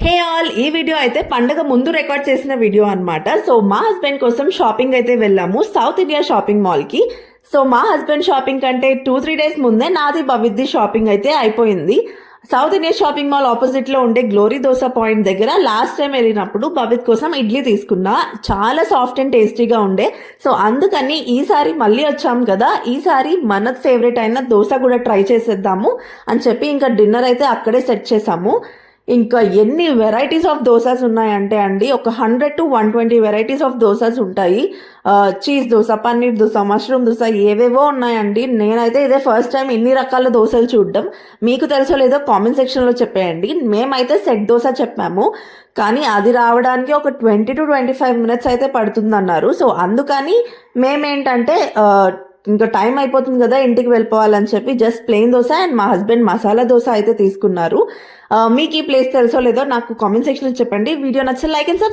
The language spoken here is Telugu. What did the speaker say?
హే ఆల్, ఈ వీడియో అయితే పండగ ముందు రికార్డ్ చేసిన వీడియో అన్నమాట. సో మా హస్బెండ్ కోసం షాపింగ్ అయితే వెళ్ళాము సౌత్ ఇండియా షాపింగ్ మాల్ కి. సో మా హస్బెండ్ షాపింగ్ కంటే 2-3 డేస్ ముందే నాది భవిద్ది షాపింగ్ అయితే అయిపోయింది. South India shopping mall opposite లో ఉండే గ్లోరీ దోస పాయింట్ దగ్గర లాస్ట్ టైం వెళ్ళినప్పుడు భవిత్ కోసం ఇడ్లీ తీసుకున్నా. చాలా సాఫ్ట్ అండ్ టేస్టీగా ఉండే. సో అందుకని ఈసారి మళ్ళీ వచ్చాం కదా, ఈసారి మన ఫేవరెట్ అయిన దోశ కూడా ట్రై చేసేద్దాము అని చెప్పి ఇంకా డిన్నర్ అయితే అక్కడే సెట్ చేసాము. ఇంకా ఎన్ని వెరైటీస్ ఆఫ్ దోసాస్ ఉన్నాయంటే అండి, ఒక 100 to 120 వెరైటీస్ ఆఫ్ దోసాస్ ఉంటాయి. చీజ్ దోశ, పన్నీర్ దోశ, మష్రూమ్ దోశ, ఏవేవో ఉన్నాయండి. నేనైతే ఇదే ఫస్ట్ టైం ఇన్ని రకాల దోశలు చూడడం. మీకు తెలుసో లేదో కామెంట్ సెక్షన్లో చెప్పేయండి. మేమైతే సెట్ దోశ చెప్పాము, కానీ అది రావడానికి ఒక 20 to 25 మినిట్స్ అయితే పడుతుందన్నారు. సో అందుకని మేమేంటంటే ఇంకా టైం అయిపోతుంది కదా, ఇంటికి వెళ్ళిపోవాలని చెప్పి జస్ట్ ప్లెయిన్ దోశ అండ్ మా హస్బెండ్ మసాలా దోశ అయితే తీసుకున్నారు. మీకు ఈ ప్లేస్ తెలుసో లేదో నాకు కామెంట్ సెక్షన్లో చెప్పండి. వీడియో నచ్చితే లైక్ అండ్ సబ్స్క్రైబ్.